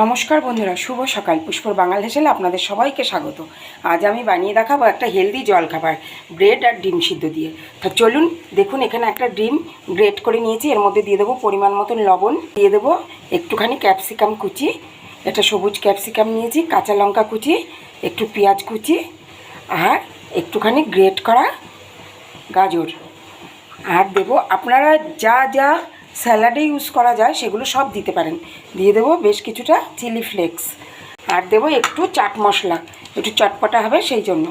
নমস্কার বন্ধুরা, শুভ সকাল। পুষ্পর বাঙাল হেসেলে আপনাদের সবাইকে স্বাগত। আজ আমি বানিয়ে দেখাবো একটা হেলদি জলখাবার, ব্রেড আর ডিম সিদ্ধ দিয়ে। তা চলুন দেখুন, এখানে একটা ডিম গ্রেট করে নিয়েছি। এর মধ্যে দিয়ে দেবো পরিমাণ মতন লবণ, দিয়ে দেবো একটুখানি ক্যাপসিকাম কুচি, একটা সবুজ ক্যাপসিকাম নিয়েছি, কাঁচা লঙ্কা কুচি, একটু পেঁয়াজ কুচি আর একটুখানি গ্রেট করা গাজর। আর দেবো আপনারা যা যা স্যালাডে ইউজ করা যায় সেগুলো সব দিতে পারেন। দিয়ে দেবো বেশ কিছুটা চিলি ফ্লেক্স, আর দেবো একটু চাট মশলা, একটু চটপটা হবে সেই জন্য।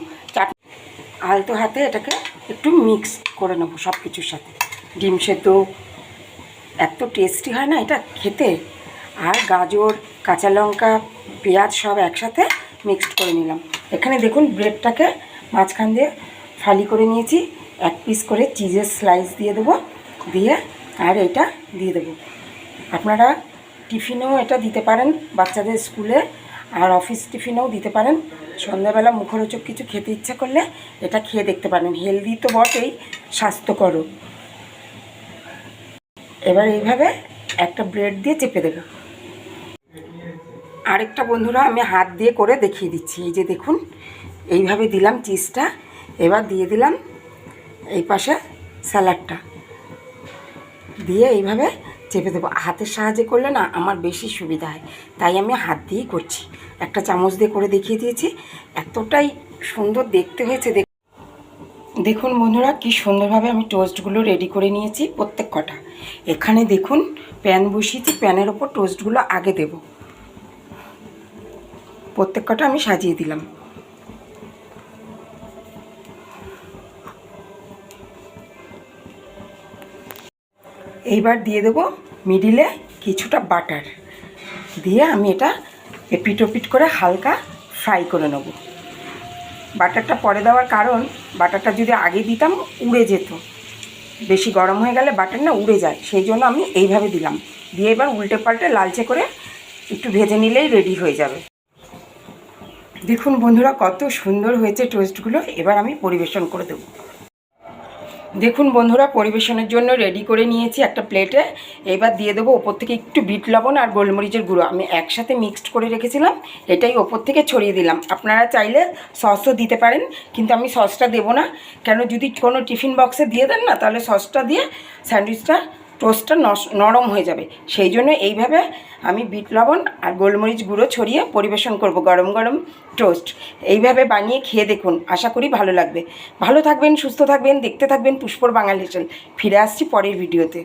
আলতো হাতে এটাকে একটু মিক্স করে নেবো সব কিছুর সাথে। ডিম সেদ্ধ এত টেস্টি হয় না এটা খেতে। আর গাজর, কাঁচা লঙ্কা, পেঁয়াজ সব একসাথে মিক্সড করে নিলাম। এখানে দেখুন ব্রেডটাকে মাঝখান দিয়ে ফালি করে নিয়েছি। এক পিস করে চিজের স্লাইস দিয়ে দেবো, দিয়ে আর এটা দিয়ে দেবো। আপনারা টিফিনেও এটা দিতে পারেন, বাচ্চাদের স্কুলে আর অফিস টিফিনেও দিতে পারেন। সন্ধ্যাবেলা মুখরোচক কিছু খেতে ইচ্ছা করলে এটা খেয়ে দেখতে পারেন। হেলদি তো বটেই, স্বাস্থ্যকরও। এবার এইভাবে একটা ব্রেড দিয়ে চেপে দেবো। আরেকটা বন্ধুরা আমি হাত দিয়ে করে দেখিয়ে দিচ্ছি। এই যে দেখুন, এইভাবে দিলাম চিজটা। এবার দিয়ে দিলাম এই পাশে স্যালাডটা, দিয়ে এইভাবে চেপে দেবো। হাতের সাহায্যে করলে না আমার বেশি সুবিধা হয়, তাই আমি হাত দিয়েই করছি। একটা চামচ দিয়ে করে দেখিয়ে দিয়েছি, এতটাই সুন্দর দেখতে হয়েছে। দেখুন বন্ধুরা, কি সুন্দরভাবে আমি টোস্টগুলো রেডি করে নিয়েছি প্রত্যেক কটা। এখানে দেখুন প্যান বসিয়েছি, প্যানের ওপর টোস্টগুলো আগে দেব। প্রত্যেক কটা আমি সাজিয়ে দিলাম। এইবার দিয়ে দেবো মিডিলে কিছুটা বাটার, দিয়ে আমি এটা এপিট ওপিট করে হালকা ফ্রাই করে নেব। বাটারটা পরে দেওয়ার কারণ, বাটারটা যদি আগে দিতাম উড়ে যেত, বেশি গরম হয়ে গেলে বাটার না উড়ে যায়, সেই জন্য আমি এইভাবে দিলাম। দিয়ে এবার উল্টে পাল্টে লালচে করে একটু ভেজে নিলেই রেডি হয়ে যাবে। দেখুন বন্ধুরা কত সুন্দর হয়েছে টোস্টগুলো। এবার আমি পরিবেশন করে দেবো। দেখুন বন্ধুরা, পরিবেশনের জন্য রেডি করে নিয়েছি একটা প্লেটে। এবার দিয়ে দেবো ওপর থেকে একটু বিট লবণ আর গোলমরিচের গুঁড়ো, আমি একসাথে মিক্সড করে রেখেছিলাম, এটাই ওপর থেকে ছড়িয়ে দিলাম। আপনারা চাইলে সসও দিতে পারেন, কিন্তু আমি সসটা দেবো না। কেন, যদি কোনো টিফিন বক্সে দিয়ে দেন না, তাহলে সসটা দিয়ে স্যান্ডউইচটা টোস্টটা নরম হয়ে যাবে। সেই জন্য এইভাবে আমি বিট লবণ আর গোলমরিচ গুঁড়ো ছড়িয়ে পরিবেশন করব গরম গরম টোস্ট। এইভাবে বানিয়ে খেয়ে দেখুন, আশা করি ভালো লাগবে। ভালো থাকবেন, সুস্থ থাকবেন, দেখতে থাকবেন পুষ্পর বাঙাল হেসেল। ফিরে আসছি পরের ভিডিওতে।